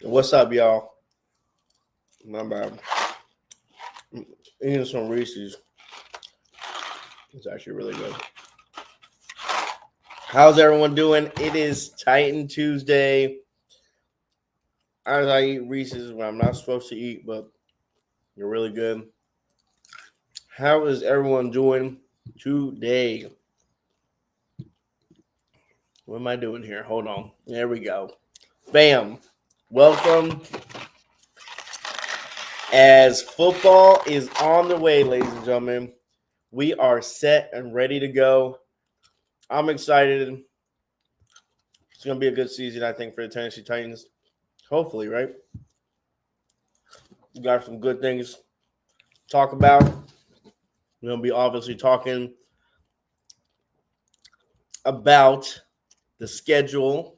What's up, y'all? My bad. Eating some Reese's. It's actually really good. How's everyone doing? It is Titan Tuesday. As I eat Reese's when I'm not supposed to eat, but they're really good. How is everyone doing today? What am I doing here? Hold on. There we go. Bam. Welcome. As football is on the way, ladies and gentlemen, we are set and ready to go. I'm excited. It's going to be a good season, I think, for the Tennessee Titans. Hopefully, right? We got some good things to talk about. We're going to be obviously talking about the schedule.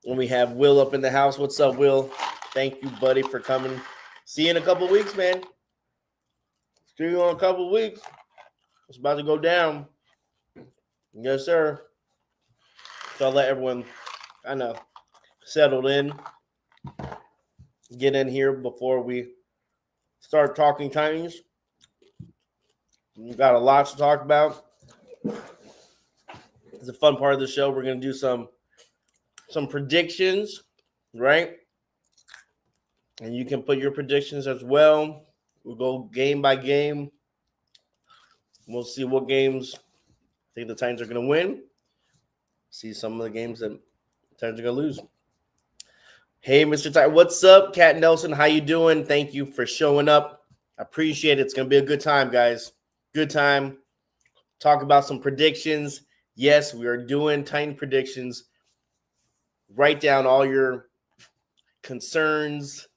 And we have Will up in the house. What's up, Will? Thank you, buddy, for coming. See you in a couple of weeks, man. See you in a couple of weeks. It's about to go down. Yes, sir. So I'll let everyone kind of settle in. Get in here before we start talking Titans. We've got a lot to talk about. It's a fun part of the show. We're going to do some predictions, right? And you can put your predictions as well. We'll go game by game. We'll see what games I think the Titans are going to win. See some of the games that the Titans are going to lose. Hey, Mr. Titan, what's up? Cat Nelson, how you doing? Thank you for showing up. I appreciate it. It's going to be a good time, guys. Good time. Talk about some predictions. Yes, we are doing Titan predictions. Write down all your concerns,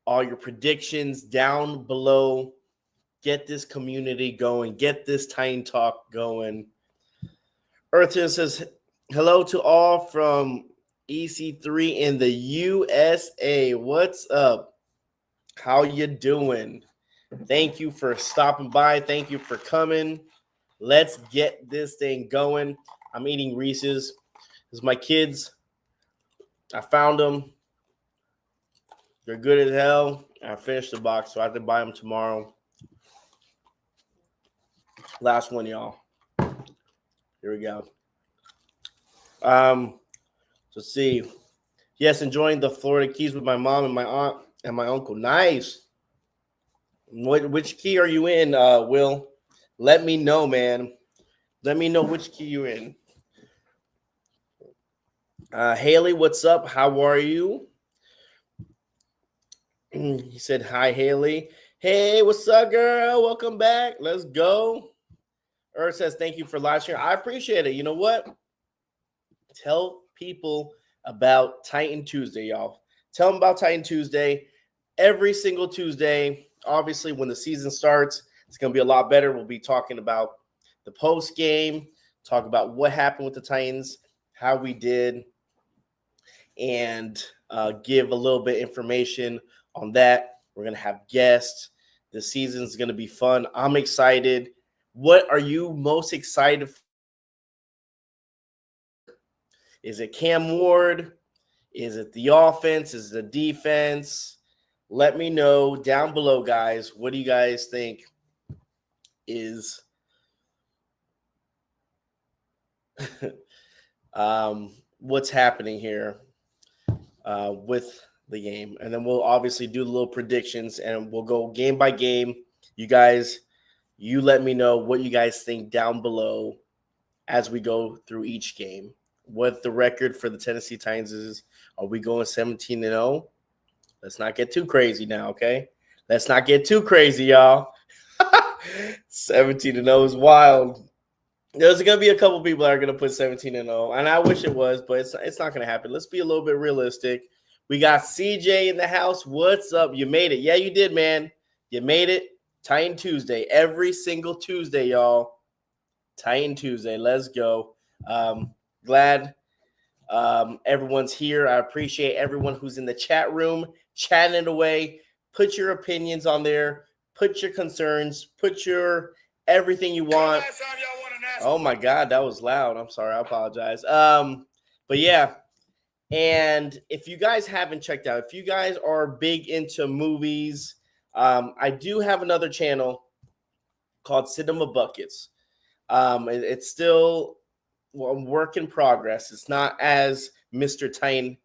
all your predictions down below. Get this community going. Get this Titan Talk going. Earthton says, hello to all from EC3 in the USA. What's up? How you doing? Thank you for stopping by. Thank you for coming. Let's get this thing going. I'm eating Reese's. This is my kids. I found them. They're good as hell. I finished the box, so I have to buy them tomorrow. Last one, y'all. Here we go. Let's see. Yes, enjoying the Florida Keys with my mom and my aunt and my uncle. Nice. Which key are you in, Will? Let me know, man. Let me know which key you're in. Haley, what's up? How are you? He said, hi, Haley. Hey, what's up, girl? Welcome back. Let's go. Earth says, thank you for live streaming. I appreciate it. You know what? Tell people about Titan Tuesday, y'all. Tell them about Titan Tuesday. Every single Tuesday, obviously, when the season starts, it's going to be a lot better. We'll be talking about the post game, talk about what happened with the Titans, how we did, and give a little bit of information on that. We're going to have guests. The season is going to be fun. I'm excited. What are you most excited for? Is it Cam Ward? Is it the offense? Is it the defense? Let me know down below, guys. What do you guys think is what's happening here with the game? And then we'll obviously do little predictions, and we'll go game by game. You guys, you let me know what you guys think down below as we go through each game. What the record for the Tennessee Titans is. Are we going 17-0? Let's not get too crazy now, okay? Let's not get too crazy, y'all. 17-0 is wild. There's going to be a couple people that are going to put 17-0, and I wish it was, but it's not going to happen. Let's be a little bit realistic. We got CJ in the house. What's up? You made it. Yeah, you did, man. You made it. Titan Tuesday. Every single Tuesday, y'all. Titan Tuesday. Let's go. Glad everyone's here. I appreciate everyone who's in the chat room chatting away. Put your opinions on there. Put your concerns. Put your everything you want. Oh my God, that was loud. I'm sorry. I apologize. But yeah, And if you guys haven't checked out, if you guys are big into movies, I do have another channel called Cinema Buckets. It's still a work in progress. It's not as Mr. Titan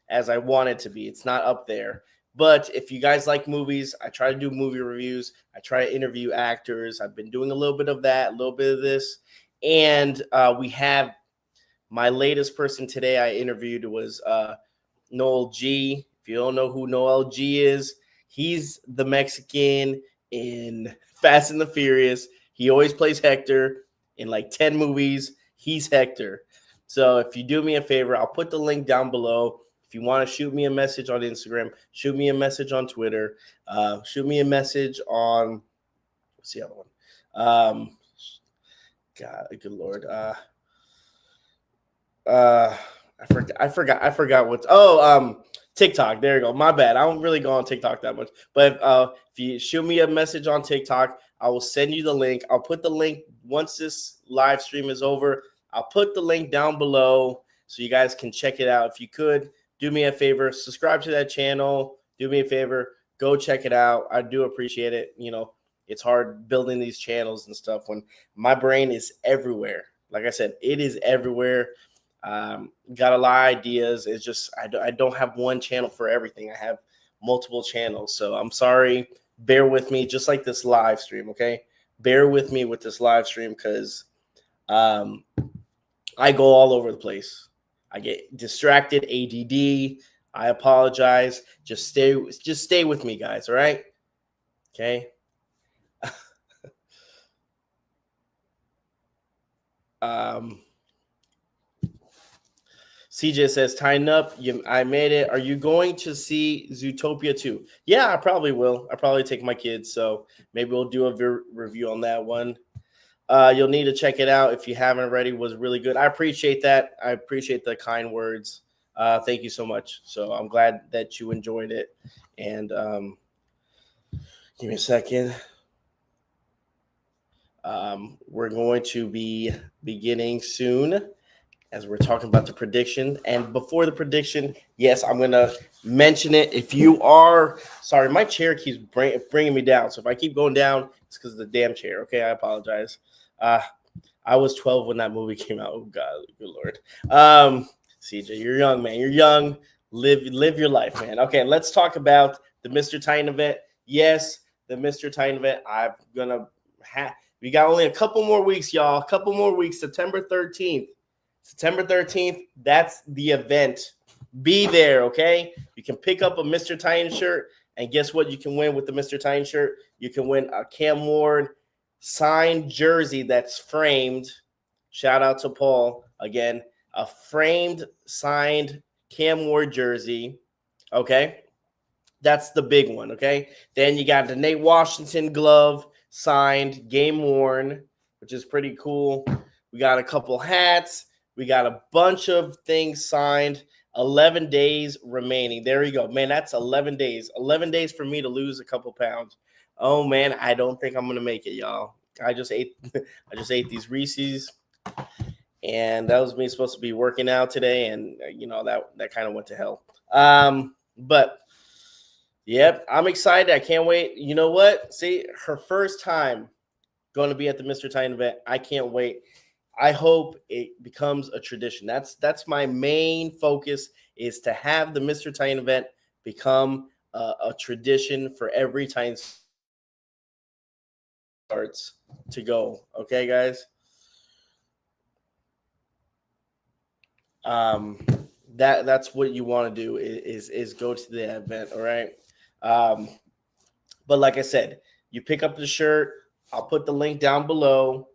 as I want it to be. It's not up there. But if you guys like movies, I try to do movie reviews. I try to interview actors. I've been doing a little bit of that, a little bit of this. And we have my latest person today I interviewed was Noel G. If you don't know who Noel G is, he's the Mexican in Fast and the Furious. He always plays Hector in like 10 movies. He's Hector. So if you do me a favor, I'll put the link down below. If you want to shoot me a message on Instagram, shoot me a message on Twitter, shoot me a message on, what's the other one? God, good Lord. I forgot what's TikTok. There you go. My bad. I don't really go on TikTok that much. But if you shoot me a message on TikTok, I will send you the link. I'll put the link once this live stream is over. I'll put the link down below so you guys can check it out. If you could, do me a favor, subscribe to that channel. Do me a favor, go check it out. I do appreciate it. You know, it's hard building these channels and stuff when my brain is everywhere. Like I said, it is everywhere. Got a lot of ideas. It's just I don't have one channel for everything. I have multiple channels. So I'm sorry. Bear with me, just like this live stream, okay? Bear with me with this live stream because I go all over the place. I get distracted, ADD. I apologize. Just stay with me, guys, all right? Okay? CJ says, "Tighten up. I made it. Are you going to see Zootopia 2? Yeah, I probably will. I probably take my kids, so maybe we'll do a review on that one. You'll need to check it out if you haven't already. It was really good. I appreciate that. I appreciate the kind words. Thank you so much. So I'm glad that you enjoyed it. And give me a second. We're going to be beginning soon as we're talking about the prediction. And before the prediction, yes, I'm going to mention it. If you are, sorry, my chair keeps bringing me down. So if I keep going down, it's because of the damn chair. Okay, I apologize. I was 12 when that movie came out. Oh, God, good Lord. CJ, you're young, man. You're young. Live your life, man. Okay, let's talk about the Mr.Titan event. Yes, the Mr.Titan event. I'm going to have – we got only a couple more weeks, y'all. A couple more weeks, September 13th. September 13th, that's the event. Be there, okay? You can pick up a Mr.Titan shirt, and guess what you can win with the Mr.Titan shirt? You can win a Cam Ward signed jersey that's framed. Shout out to Paul again. A framed, signed Cam Ward jersey, okay? That's the big one, okay? Then you got the Nate Washington glove signed, game worn, which is pretty cool. We got a couple hats. We got a bunch of things signed. 11 days remaining. There you go. Man, that's 11 days. 11 days for me to lose a couple pounds. Oh, man, I don't think I'm going to make it, y'all. I just ate these Reese's, and that was me supposed to be working out today, and, you know, that kind of went to hell. But, yep, I'm excited. I can't wait. You know what? See, her first time going to be at the Mr.Titan event. I can't wait. I hope it becomes a tradition. That's my main focus, is to have the Mr.Titan event become a tradition for every time starts to go. Okay, guys. That's what you want to do is go to the event. All right. But like I said, you pick up the shirt. I'll put the link down below.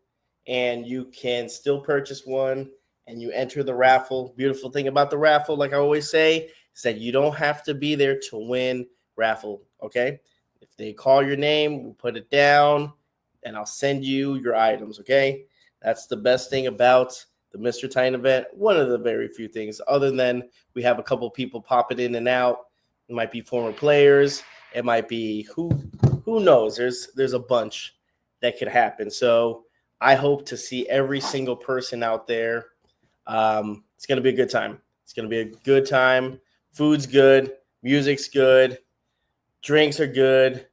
And you can still purchase one, and you enter the raffle. Beautiful thing about the raffle, like I always say, is that you don't have to be there to win raffle, okay? If they call your name, we'll put it down, and I'll send you your items, okay? That's the best thing about the Mr.Titan event. One of the very few things, other than we have a couple people popping in and out. It might be former players. It might be who knows? There's a bunch that could happen. So I hope to see every single person out there. It's going to be a good time. It's going to be a good time. Food's good. Music's good. Drinks are good.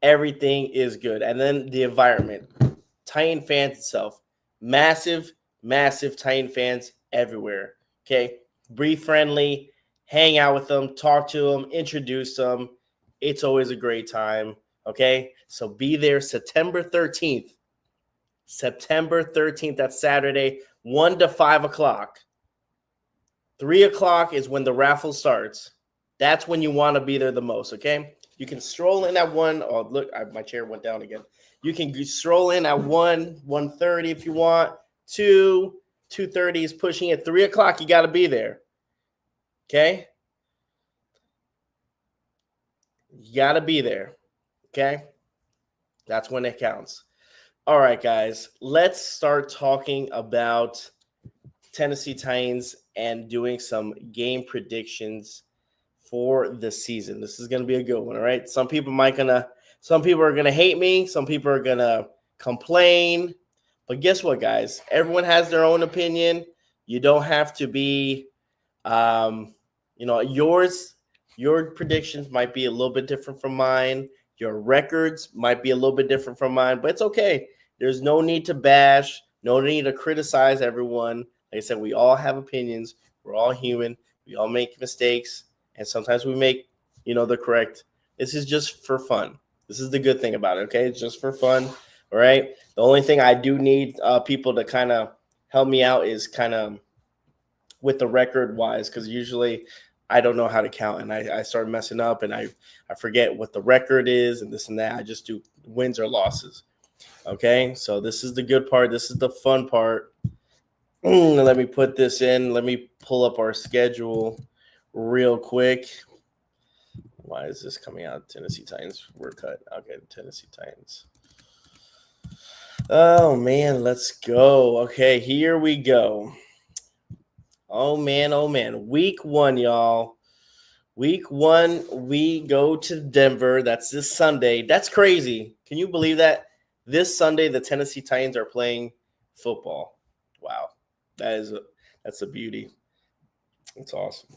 Everything is good. And then the environment. Titan fans itself. Massive, massive Titan fans everywhere. Okay? Be friendly. Hang out with them. Talk to them. Introduce them. It's always a great time. Okay? So be there September 13th. September 13th, that's Saturday, 1 to 5 o'clock. 3 o'clock is when the raffle starts. That's when you want to be there the most, okay? You can stroll in at 1. Oh, look, my chair went down again. You can stroll in at 1, 1:30 if you want. 2, 2:30 is pushing it. 3 o'clock, you got to be there, okay? You got to be there, okay? That's when it counts. All right, guys, let's start talking about Tennessee Titans and doing some game predictions for the season. This is going to be a good one, all right? Some people are going to hate me. Some people are going to complain. But guess what, guys? Everyone has their own opinion. You don't have to be, your predictions might be a little bit different from mine. Your records might be a little bit different from mine, but it's okay. There's no need to bash, no need to criticize everyone. Like I said, we all have opinions. We're all human. We all make mistakes, and sometimes we make, the correct. This is just for fun. This is the good thing about it, okay? It's just for fun, all right? The only thing I do need people to kind of help me out is kind of with the record-wise, because usually – I don't know how to count, and I start messing up, and I forget what the record is and this and that. I just do wins or losses. Okay, so this is the good part. This is the fun part. Let me put this in. Let me pull up our schedule real quick. Why is this coming out? Tennessee Titans were cut. Okay, Tennessee Titans. Oh, man, let's go. Okay, here we go. Oh, man. Week 1, y'all. Week 1, we go to Denver. That's this Sunday. That's crazy. Can you believe that? This Sunday, the Tennessee Titans are playing football. Wow. That's a beauty. It's awesome.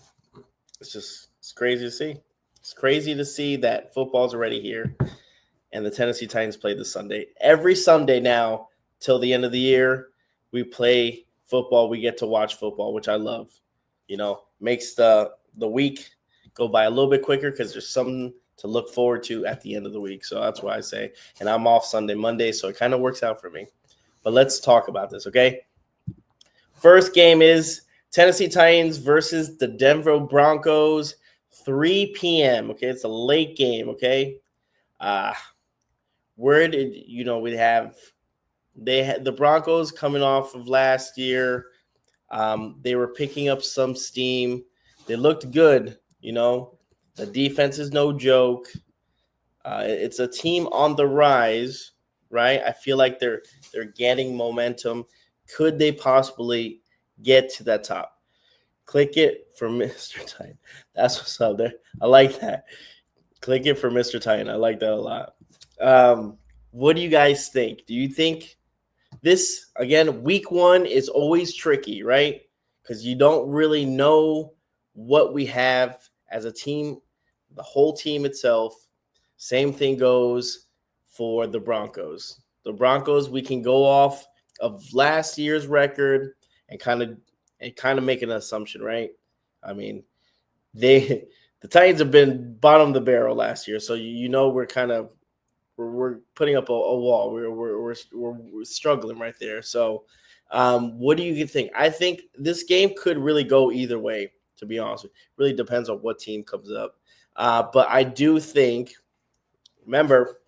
It's crazy to see. It's crazy to see that football's already here, and the Tennessee Titans play this Sunday. Every Sunday now till the end of the year, we play football. We get to watch football, which I love. Makes the week go by a little bit quicker because there's something to look forward to at the end of the week. So that's why I say, and I'm off Sunday, Monday, so it kind of works out for me. But let's talk about this, okay? First game is Tennessee Titans versus the Denver Broncos, 3 p.m., okay? It's a late game, okay? Where did, we have – they had the Broncos coming off of last year. They were picking up some steam. They looked good, The defense is no joke. It's a team on the rise, right? I feel like they're getting momentum. Could they possibly get to that top? Click it for Mr. Titan. That's what's up there. I like that. Click it for Mr. Titan. I like that a lot. What do you guys think? Do you think this, again, week 1 is always tricky, right? Because you don't really know what we have as a team, the whole team itself. Same thing goes for the Broncos. The Broncos, we can go off of last year's record and kind of make an assumption, right? I mean, the Titans have been bottom of the barrel last year, so we're putting up a wall. We're struggling right there. So, what do you think? I think this game could really go either way. To be honest, it really depends on what team comes up. But I do think. Remember,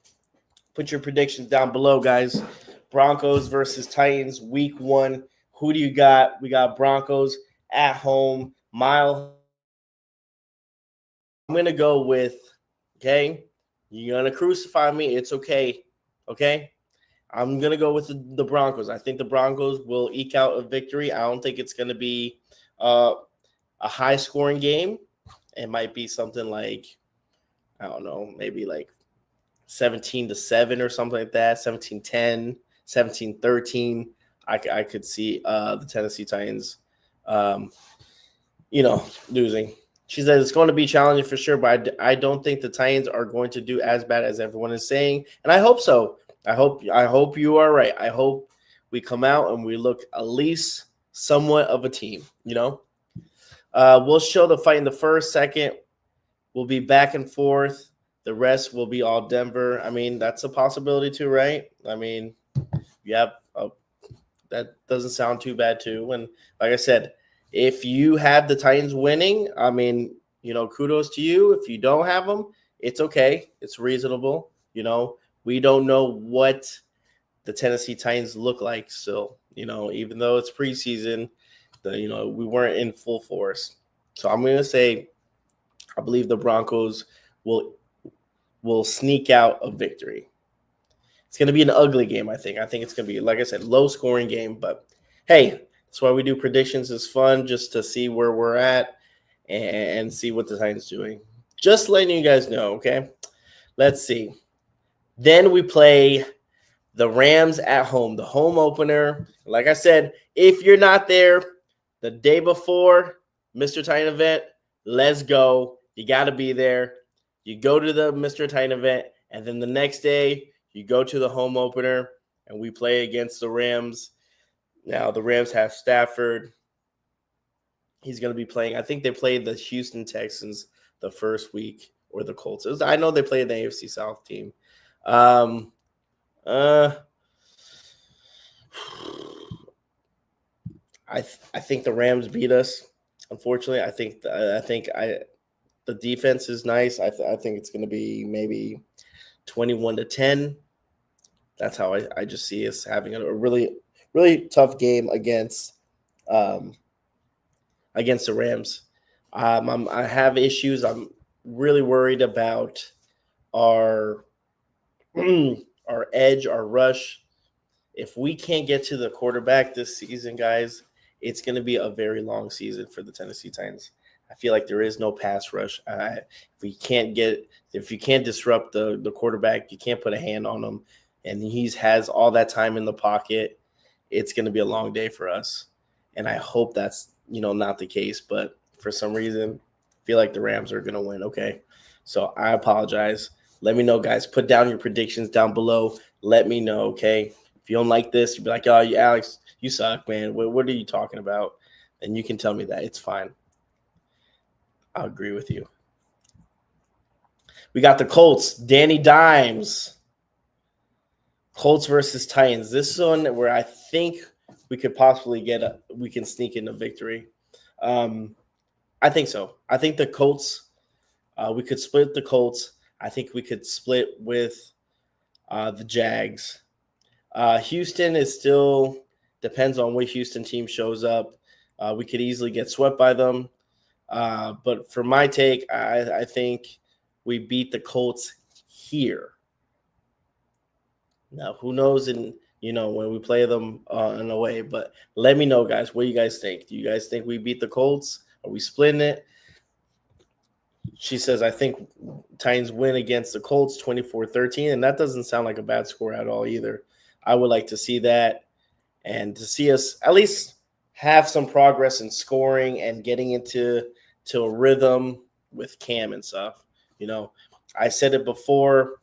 put your predictions down below, guys. Broncos versus Titans, week 1. Who do you got? We got Broncos at home. I'm gonna go with. Okay. You're going to crucify me. It's okay. Okay? I'm going to go with the Broncos. I think the Broncos will eke out a victory. I don't think it's going to be a high-scoring game. It might be something like, I don't know, maybe like 17-7 or something like that, 17-10, 17-13. I could see the Tennessee Titans losing. She says it's going to be challenging for sure, but I don't think the Titans are going to do as bad as everyone is saying, and I hope so. I hope you are right. I hope we come out and we look at least somewhat of a team. We'll show the fight in the first, second. We'll be back and forth. The rest will be all Denver. I mean, that's a possibility too, right? I mean, that doesn't sound too bad too. And like I said, if you have the Titans winning, I mean, kudos to you. If you don't have them, it's okay. It's reasonable. We don't know what the Tennessee Titans look like still. Even though it's preseason, we weren't in full force. So I'm going to say I believe the Broncos will sneak out a victory. It's going to be an ugly game, I think. I think it's going to be, like I said, low-scoring game. But, hey, that's why we do predictions. It's fun just to see where we're at and see what the Titans doing. Just letting you guys know, okay? Let's see. Then we play the Rams at home, the home opener. Like I said, if you're not there the day before Mr.Titan Event, let's go. You got to be there. You go to the Mr.Titan Event, and then the next day you go to the home opener, and we play against the Rams. Now, the Rams have Stafford. He's going to be playing. I think they played the Houston Texans the first week, or the Colts. I know they played the AFC South team. I think the Rams beat us. Unfortunately, I think the defense is nice. I think it's going to be maybe 21-10. That's how I just see us having a really, really tough game against the Rams. I have issues. I'm really worried about our edge, our rush. If we can't get to the quarterback this season, guys, it's going to be a very long season for the Tennessee Titans. I feel like there is no pass rush. If you can't disrupt the quarterback, you can't put a hand on him, and he has all that time in the pocket, it's going to be a long day for us. And I hope that's not the case, but for some reason, I feel like the Rams are going to win. Okay, so I apologize. Let me know, guys. Put down your predictions down below. Let me know, okay? If you don't like this, you'll be like, "Oh, Alex, you suck, man. What are you talking about?" And you can tell me that. It's fine. I'll agree with you. We got the Colts. Danny Dimes. Colts versus Titans. This is one where I think we could possibly we can sneak in a victory. I think so. I think the Colts, we could split the Colts. I think we could split with the Jags. Houston is still depends on what Houston team shows up. We could easily get swept by them. But for my take, I think we beat the Colts here. Now, who knows when we play them in a way, but let me know, guys, what do you guys think? Do you guys think we beat the Colts? Are we splitting it? She says, I think Titans win against the Colts 24-13, and that doesn't sound like a bad score at all either. I would like to see that and to see us at least have some progress in scoring and getting into a rhythm with Cam and stuff. I said it before.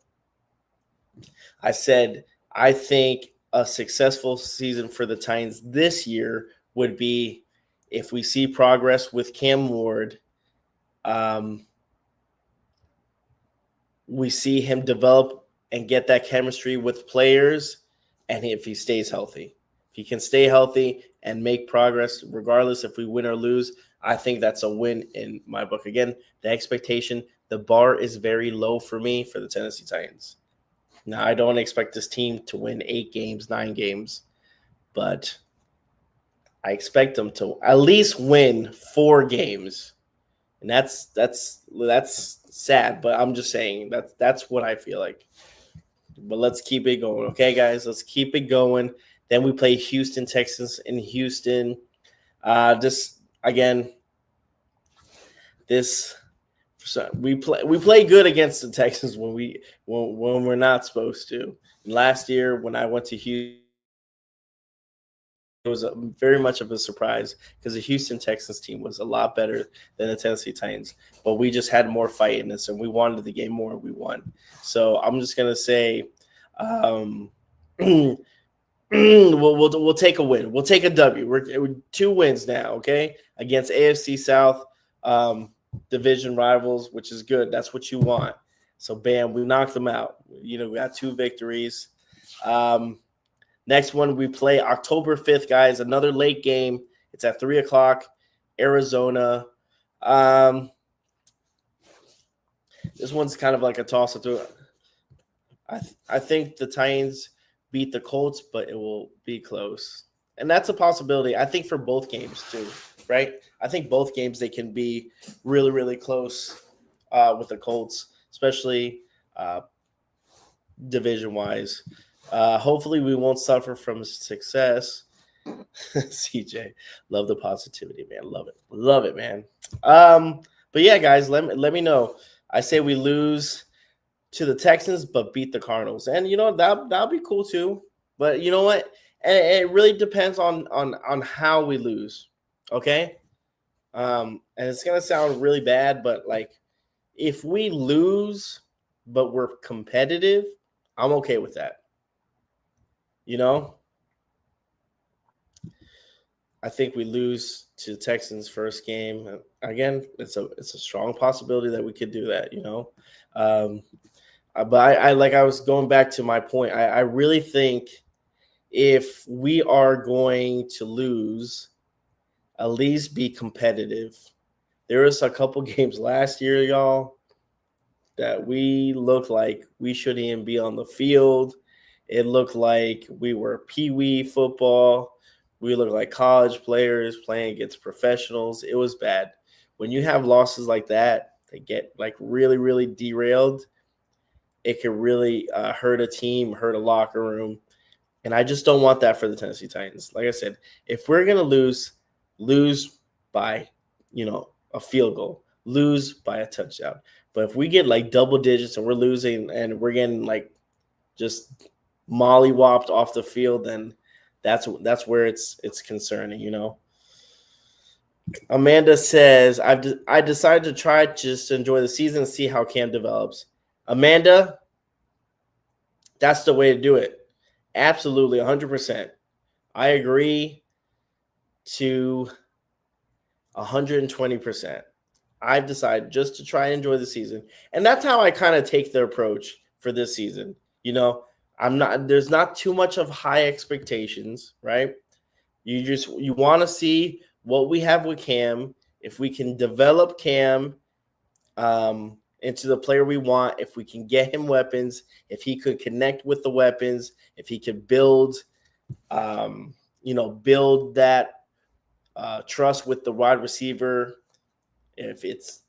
I said I think a successful season for the Titans this year would be if we see progress with Cam Ward. We see him develop and get that chemistry with players, and if he stays healthy. If he can stay healthy and make progress, regardless if we win or lose, I think that's a win in my book. Again, the expectation, the bar is very low for me for the Tennessee Titans. Now, I don't expect this team to win 8 games, 9 games, but I expect them to at least win 4 games. And that's sad, but I'm just saying that's what I feel like. But let's keep it going. Okay, guys, let's keep it going. Then we play Houston Texans in Houston. We play good against the Texans when we're not supposed to. And last year when I went to Houston, was very much of a surprise because the Houston Texans team was a lot better than the Tennessee Titans, but we just had more fight in this, and we wanted the game more, and we won. So I'm just gonna say, we'll take a win. We'll take a W. We're 2 wins now, okay, against AFC South division rivals, which is good. That's what you want. So bam, we knocked them out. We got 2 victories. Next one, we play October 5th, guys. Another late game. It's at 3 o'clock, Arizona. This one's kind of like a toss-up. I think the Titans beat the Colts, but it will be close. And that's a possibility, I think, for both games too, right? I think both games they can be really, really close with the Colts, especially division-wise. Hopefully we won't suffer from success. CJ, love the positivity, man. Love it, man. But yeah, guys, let me know. I say we lose to the Texans but beat the Cardinals, and that'll be cool too. But you know what? And it really depends on how we lose. Okay. And it's gonna sound really bad, but like if we lose but we're competitive, I'm okay with that. I think we lose to the Texans first game. Again, it's a strong possibility that we could do that, But I was going back to my point. I really think if we are going to lose, at least be competitive. There was a couple games last year, y'all, that we looked like we shouldn't even be on the field. It looked like we were pee-wee football. We looked like college players playing against professionals. It was bad. When you have losses like that, they get like really, really derailed. It can really hurt a team, hurt a locker room. And I just don't want that for the Tennessee Titans. Like I said, if we're going to lose by, a field goal, lose by a touchdown. But if we get like double digits and we're losing and we're getting like just mollywopped off the field, then that's where it's concerning, Amanda says, I decided to try just to enjoy the season and see how Cam develops. Amanda, that's the way to do it. Absolutely, 100%. I agree to 120%. I've decided just to try and enjoy the season. And that's how I kind of take the approach for this season. There's not too much of high expectations, right? You want to see what we have with Cam. If we can develop Cam into the player we want, if we can get him weapons, if he could connect with the weapons, if he could build that trust with the wide receiver, if it's,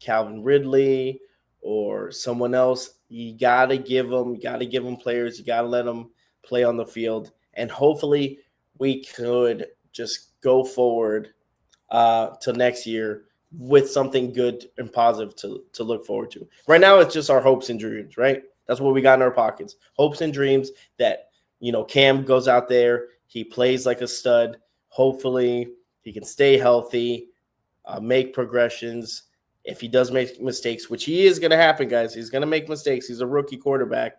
Calvin Ridley or someone else, you got to give them players. You got to let them play on the field. And hopefully we could just go forward to next year with something good and positive to look forward to. Right now, it's just our hopes and dreams, right? That's what we got in our pockets. Hopes and dreams that, Cam goes out there, he plays like a stud. Hopefully he can stay healthy, make progressions. If he does make mistakes, which he is going to happen, guys, he's going to make mistakes. He's a rookie quarterback,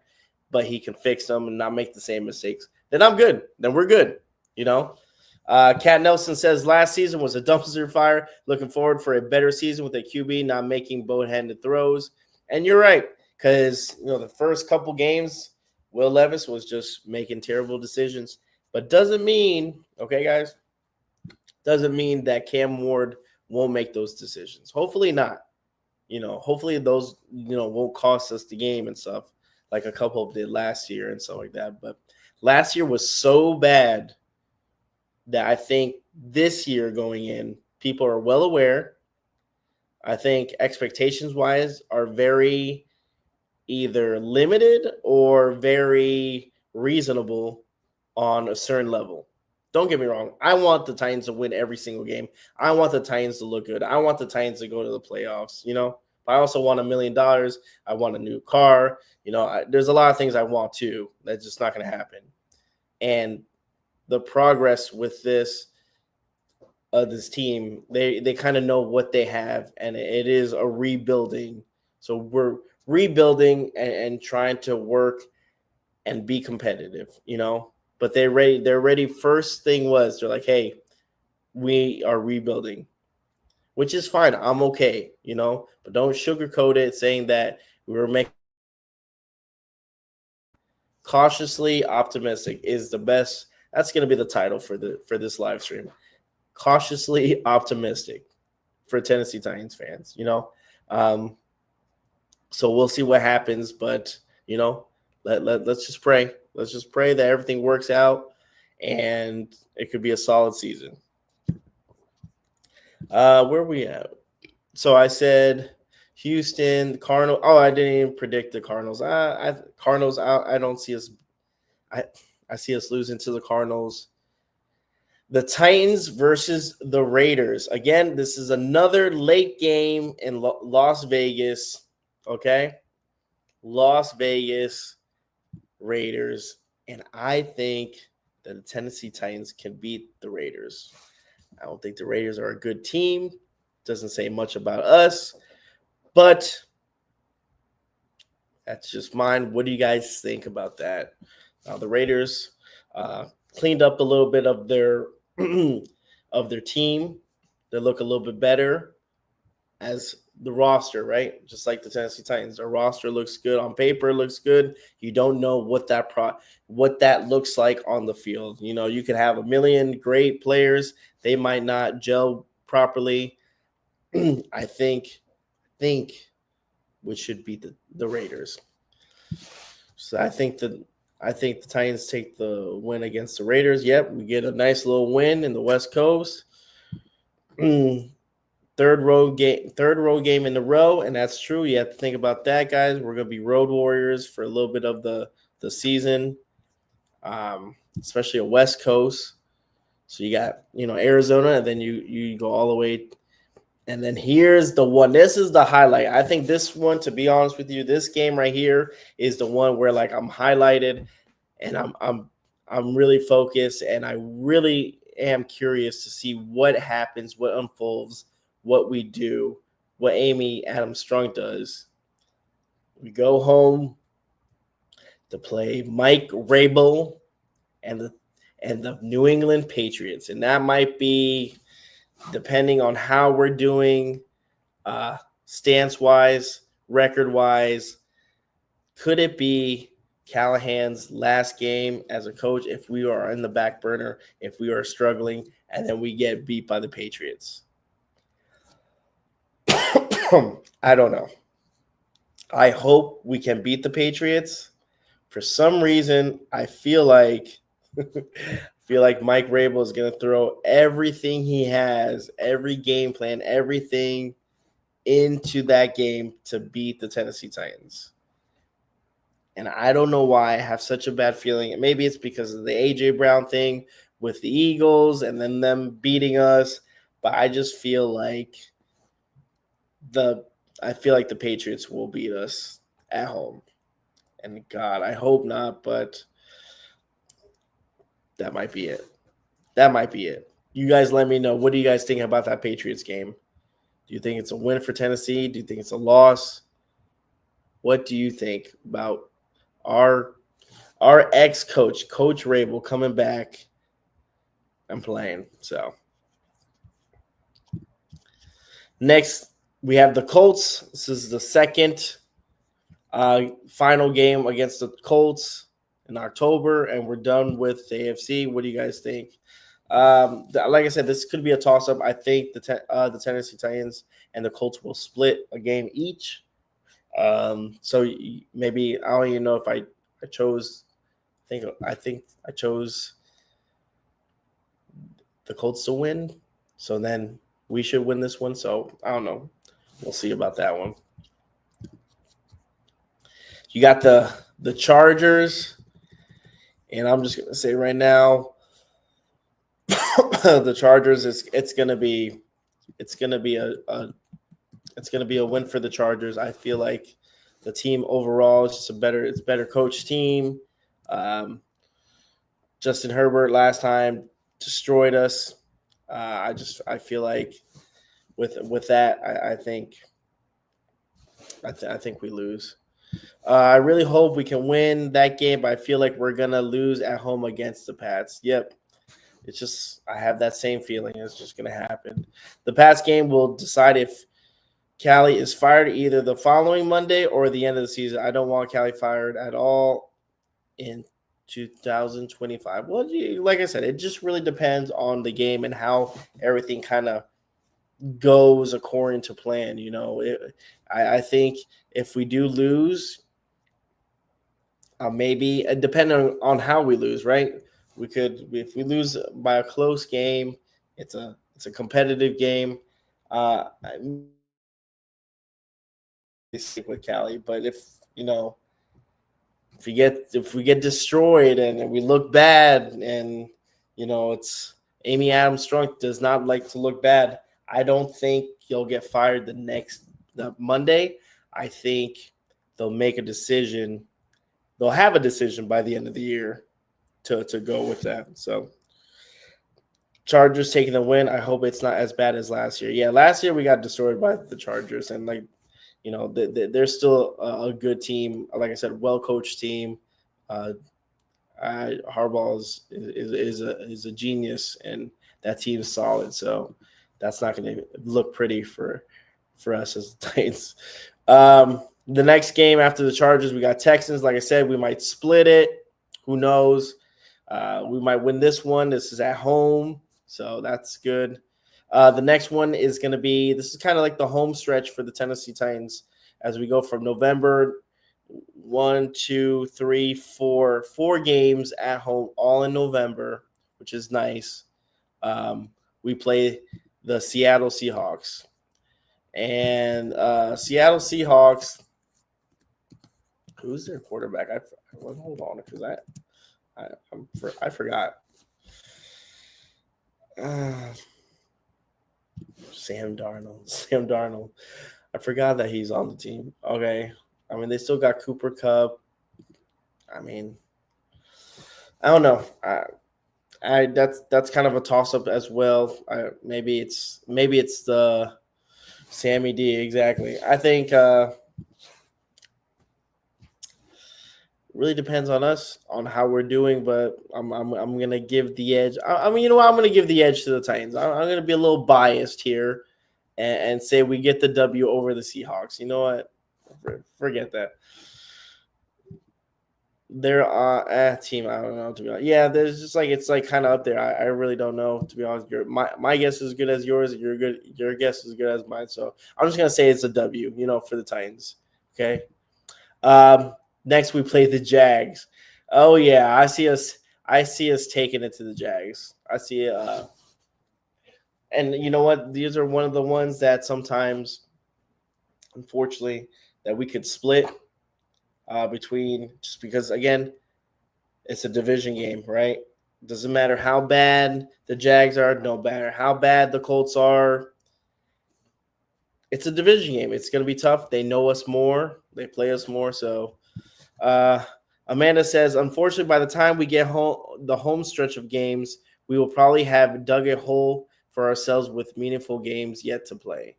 but he can fix them and not make the same mistakes. Then I'm good. Then we're good, Cat Nelson says last season was a dumpster fire. Looking forward for a better season with a QB not making bow-handed throws. And you're right, because the first couple games, Will Levis was just making terrible decisions. But doesn't mean, okay, guys, doesn't mean that Cam Ward won't make those decisions. Hopefully not. Hopefully those, won't cost us the game and stuff like a couple did last year and stuff like that. But last year was so bad that I think this year going in, people are well aware. I think expectations-wise are very either limited or very reasonable on a certain level. Don't get me wrong. I want the Titans to win every single game. I want the Titans to look good. I want the Titans to go to the playoffs, But I also want $1 million. I want a new car. There's a lot of things I want too. That's just not going to happen. And the progress with this team. They kind of know what they have, and it is a rebuilding. So we're rebuilding and trying to work and be competitive, But they're ready. They're ready. First thing was they're like, hey, we are rebuilding, which is fine. I'm okay, But don't sugarcoat it, saying that we were making. Cautiously optimistic is the best. That's going to be the title for this live stream. Cautiously optimistic for Tennessee Titans fans, So we'll see what happens, but let's just pray. Let's just pray that everything works out and it could be a solid season. Where are we at? So I said Houston, Cardinals. Oh, I didn't even predict the Cardinals. Cardinals out. I don't see us. I see us losing to the Cardinals. The Titans versus the Raiders. Again, this is another late game in Las Vegas. Okay? Las Vegas Raiders. And I think that the Tennessee Titans can beat the Raiders. I don't think the Raiders are a good team. Doesn't say much about us. But that's just mine. What do you guys think about that? The Raiders cleaned up a little bit of their team. They look a little bit better as the roster, right? Just like the Tennessee Titans. Their roster looks good on paper, looks good. You don't know what that looks like on the field. You could have a million great players. They might not gel properly. I think which should beat the Raiders. So I think the Titans take the win against the Raiders. Yep, we get a nice little win in the West Coast. Third road game in a row, and that's true. You have to think about that, guys. We're going to be road warriors for a little bit of the season, especially a West Coast. So you got Arizona, and then you go all the way. And then here's the one. This is the highlight. I think this one, to be honest with you, this game right here is the one where I'm highlighted, and I'm really focused, and I really am curious to see what happens, what unfolds, what we do, what Amy Adams Strunk does. We go home to play Mike Rabel and the New England Patriots, and that might be, depending on how we're doing, stance-wise, record-wise, could it be Callahan's last game as a coach if we are in the back burner, if we are struggling, and then we get beat by the Patriots? I don't know. I hope we can beat the Patriots. For some reason, I feel like Mike Rabel is going to throw everything he has, every game plan, everything into that game to beat the Tennessee Titans. And I don't know why I have such a bad feeling. Maybe it's because of the A.J. Brown thing with the Eagles and then them beating us. But I just feel like the Patriots will beat us at home. And God, I hope not, but that might be it. You guys let me know. What do you guys think about that Patriots game? Do you think it's a win for Tennessee? Do you think it's a loss? What do you think about our ex-coach, Coach Rabel, coming back and playing? So next, we have the Colts. This is the second final game against the Colts in October, and we're done with the AFC. What do you guys think? Like I said, this could be a toss-up. I think the Tennessee Titans and the Colts will split a game each. So maybe I don't even know if I chose. I think I chose the Colts to win. So then we should win this one. So I don't know. We'll see about that one. You got the Chargers, and I'm just gonna say right now, the Chargers it's gonna be a win for the Chargers. I feel like the team overall is just better coach team. Justin Herbert last time destroyed us. I feel like with that, I think we lose. I really hope we can win that game, but I feel like we're gonna lose at home against the Pats. Yep, it's just I have that same feeling. It's just gonna happen. The Pats game will decide if Callie is fired either the following Monday or the end of the season. I don't want Callie fired at all in 2025. Well, like I said, it just really depends on the game and how everything kind of goes according to plan. I think if we do lose, maybe depending on how we lose, right? We could if we lose by a close game, it's a competitive game. I stick with Cali, but if we get destroyed and we look bad, and it's Amy Adams Strong does not like to look bad. I don't think he'll get fired the Monday. I think they'll make a decision. They'll have a decision by the end of the year to go with that. So Chargers taking the win. I hope it's not as bad as last year. Yeah, last year we got destroyed by the Chargers, and they're still a good team. Like I said, well-coached team. Harbaugh is a genius, and that team is solid. So that's not going to look pretty for us as the Titans. The next game after the Chargers, we got Texans. Like I said, we might split it. Who knows? We might win this one. This is at home, so that's good. The next one is going to be – this is kind of like the home stretch for the Tennessee Titans as we go from November 1, 2, 3, 4 games at home, all in November, which is nice. We play the Seattle Seahawks. And Seattle Seahawks, who's their quarterback? Hold on, because I forgot. Sam Darnold. I forgot that he's on the team. Okay. I mean, they still got Cooper Kupp. I mean, I don't know. That's kind of a toss-up as well. Maybe it's the Sammy D. Exactly. I think really depends on us on how we're doing, but I'm gonna give the edge. I mean, you know what? I'm gonna give the edge to the Titans. I'm gonna be a little biased here and say we get the W over the Seahawks. You know what? Forget that. They're a team. I don't know, to be honest. Yeah, there's just it's kind of up there. I really don't know, to be honest. My guess is as good as yours. Your guess is as good as mine. So I'm just gonna say it's a W. For the Titans. Okay. Next we play the Jags. Oh yeah, I see us taking it to the Jags. I see it. And you know what? These are one of the ones that sometimes, unfortunately, that we could split between, just because, again, it's a division game, right? Doesn't matter how bad the Jags are, no matter how bad the Colts are. It's a division game. It's going to be tough. They know us more. They play us more. So Amanda says, unfortunately, by the time we get the home stretch of games, we will probably have dug a hole for ourselves with meaningful games yet to play.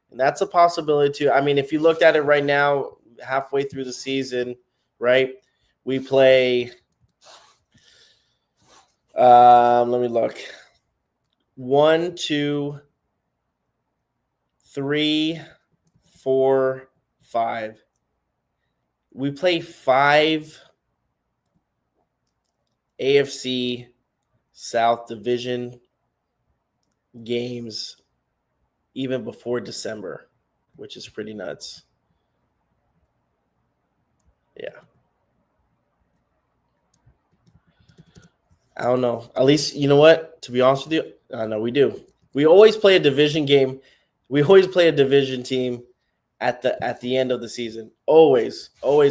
And that's a possibility too. I mean, if you looked at it right now, halfway through the season, right, we play let me look. 1, 2, 3, 4, 5. We play 5 AFC South Division games even before December, which is pretty nuts. Yeah. I don't know. At least, you know what? To be honest with you, I know we do. We always play a division game. We always play a division team at the end of the season. Always,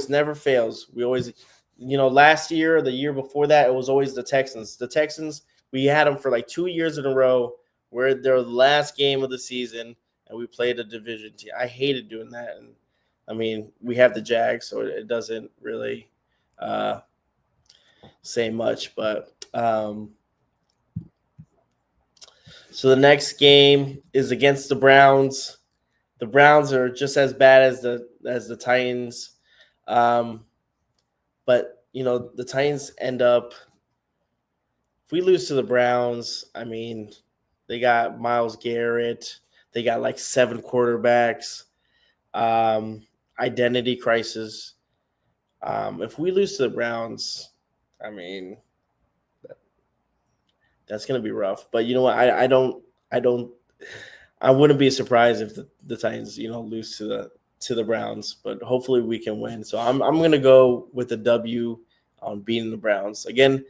never fails. We always, last year, the year before that, it was always the Texans. The Texans, we had them for like 2 years in a row. We're their last game of the season, and we played a division team. I hated doing that. And I mean, we have the Jags, so it doesn't really say much, but so the next game is against the Browns. The Browns are just as bad as the Titans, but the Titans end up. If we lose to the Browns, I mean, they got Myles Garrett. They got like 7 quarterbacks. Identity crisis. If we lose to the Browns, I mean, that's gonna be rough. But you know what? I wouldn't be surprised if the Titans, lose to the Browns. But hopefully we can win. So I'm gonna go with the W on beating the Browns again.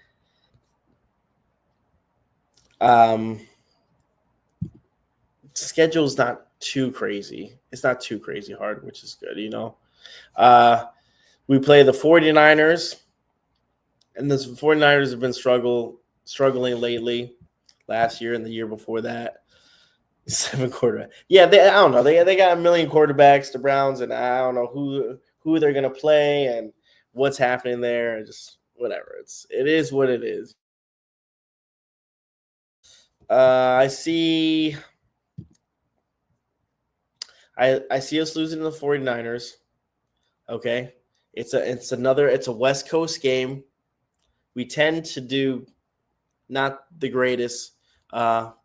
Schedule's not too crazy. It's not too crazy hard, which is good. We play the 49ers, and the 49ers have been struggling lately. Last year and the year before that, 7 quarterback. Yeah, I don't know. They got a million quarterbacks, the Browns, and I don't know who they're gonna play and what's happening there. Just whatever. It is what it is. I see us losing to the 49ers. Okay. It's a West Coast game. We tend to do not the greatest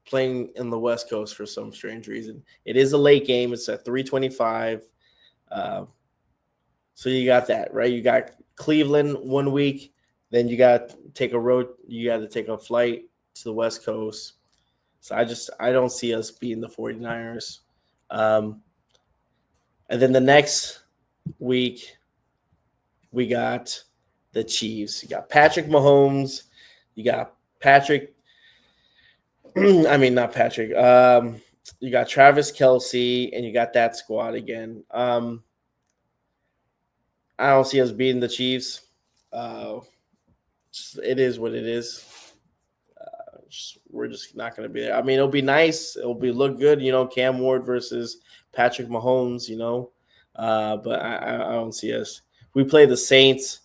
playing in the West Coast for some strange reason. It is a late game. It's at 3:25. So you got that, right? You got Cleveland one week, then you got to take a flight to the West Coast. So I don't see us beating the 49ers. And then the next week, we got the Chiefs. You got Patrick Mahomes. You got Patrick. I mean, not Patrick. You got Travis Kelce, and you got that squad again. I don't see us beating the Chiefs. It is what it is. We're just not going to be there. I mean, it'll be nice. It'll look good. Cam Ward versus Patrick Mahomes. But I don't see us. We play the Saints.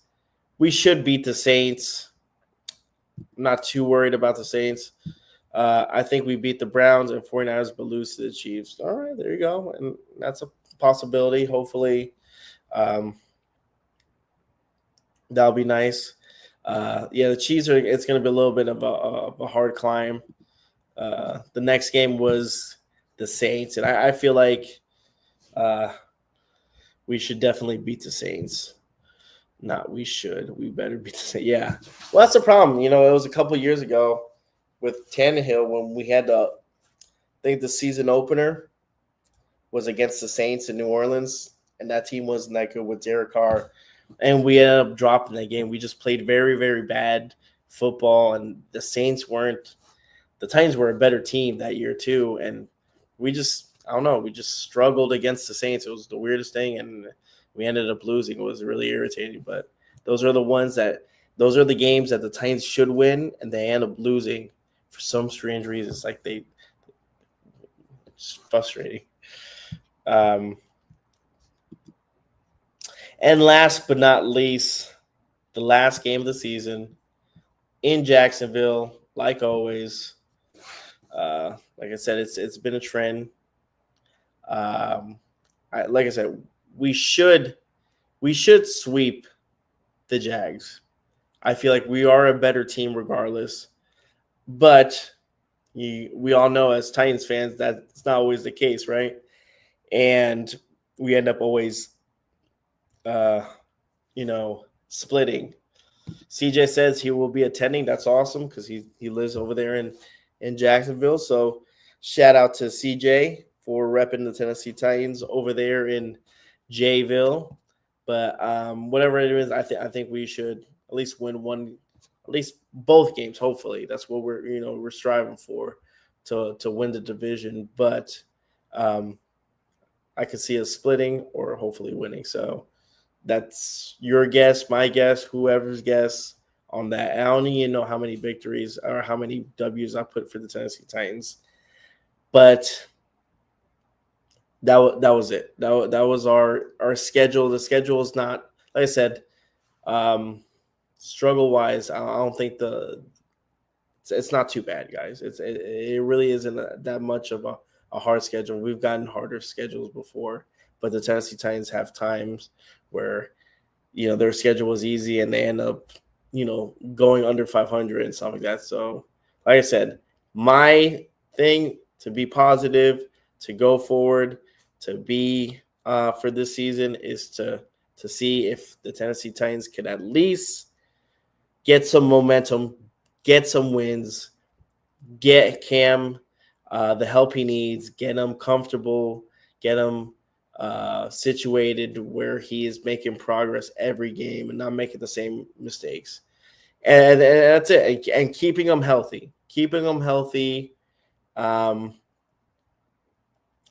We should beat the Saints. I'm not too worried about the Saints. I think we beat the Browns and 49ers, but lose to the Chiefs. All right, there you go. And that's a possibility. Hopefully, that'll be nice. The Chiefs it's going to be a little bit of a hard climb. The next game was the Saints, and I feel like we should definitely beat the Saints. Not we should. We better beat the Saints. Yeah. Well, that's the problem. It was a couple years ago with Tannehill when we had I think the season opener was against the Saints in New Orleans, and that team wasn't that good with Derek Carr. And we ended up dropping that game. We just played very, very bad football, and the Saints weren't – the Titans were a better team that year too, and we just – I don't know. We just struggled against the Saints. It was the weirdest thing, and we ended up losing. It was really irritating, but those are the games that the Titans should win, and they end up losing for some strange reason. It's like it's frustrating. And last but not least, the last game of the season in Jacksonville, like always. Like I said, it's been a trend. Like I said, we should sweep the Jags. I feel like we are a better team regardless, but we all know as Titans fans that's not always the case, right? And we end up always, splitting. CJ says he will be attending. That's awesome because he lives over there in Jacksonville. So shout out to CJ for repping the Tennessee Titans over there in Jayville. But whatever it is, I think we should at least win one, at least both games. Hopefully, that's what we're striving for to win the division. But I could see us splitting or hopefully winning. So that's your guess, my guess, whoever's guess on that. I don't even know how many victories or how many W's I put for the Tennessee Titans, but that was it. That was our schedule. The schedule is not, like I said, struggle wise, I don't think it's not too bad, guys. It really isn't that much of a hard schedule. We've gotten harder schedules before, but the Tennessee Titans have times where their schedule was easy and they end up going under 500 and stuff like that. So, like I said, my thing to be positive, to go forward, to be for this season is to see if the Tennessee Titans can at least get some momentum, get some wins, get Cam the help he needs, get him comfortable, get him situated where he is making progress every game and not making the same mistakes. And that's it. And keeping him healthy,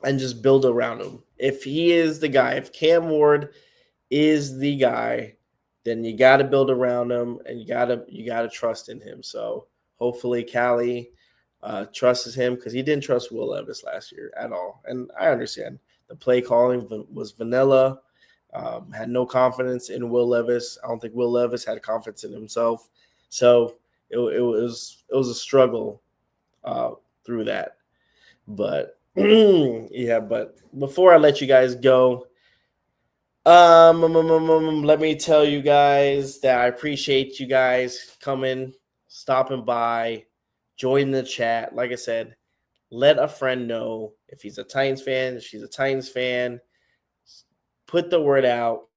and just build around him. If he is the guy, if Cam Ward is the guy, then you got to build around him and you got to trust in him. So hopefully Callie trusts him, because he didn't trust Will Levis last year at all. And I understand the play calling was vanilla. Had no confidence in Will Levis. I don't think Will Levis had confidence in himself. So it was a struggle through that. But yeah, but before I let you guys go, let me tell you guys that I appreciate you guys coming, stopping by, joining the chat. Like I said, let a friend know if he's a Titans fan, if she's a Titans fan. Put the word out.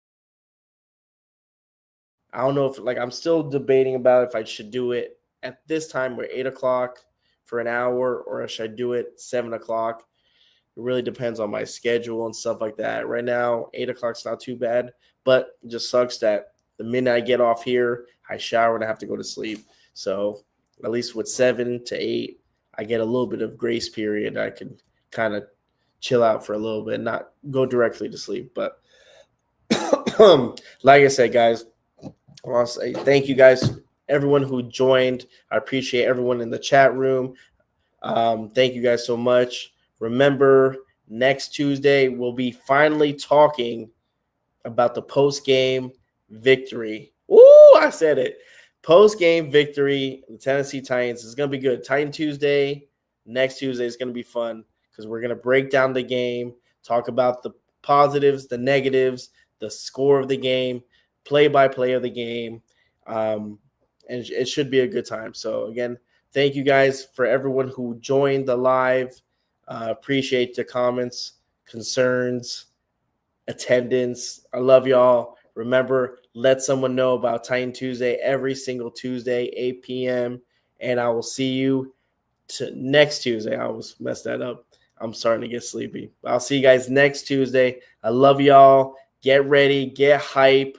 I don't know if I'm still debating about if I should do it at this time where 8 o'clock for an hour, or should I do it 7 o'clock? It really depends on my schedule and stuff like that. Right now, 8 o'clock's not too bad, but it just sucks that the minute I get off here, I shower and I have to go to sleep. So at least with 7 to 8, I get a little bit of grace period. I can kind of chill out for a little bit, not go directly to sleep. But like I said, guys, I want to say thank you guys, everyone who joined. I appreciate everyone in the chat room. Thank you guys so much. Remember, next Tuesday, we'll be finally talking about the post-game victory. Ooh, I said it. Post-game victory, the Tennessee Titans. Is going to be good. Titan Tuesday, next Tuesday is going to be fun because we're going to break down the game, talk about the positives, the negatives, the score of the game, play-by-play of the game, and it should be a good time. So, again, thank you guys for everyone who joined the live. Appreciate the comments, concerns, attendance. I love y'all. Remember, let someone know about Titan Tuesday every single Tuesday, 8 p.m. And I will see you next Tuesday. I almost messed that up. I'm starting to get sleepy. I'll see you guys next Tuesday. I love y'all. Get ready. Get hype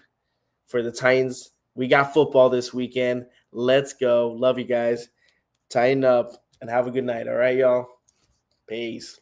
for the Titans. We got football this weekend. Let's go. Love you guys. Tighten up and have a good night. All right, y'all. Peace.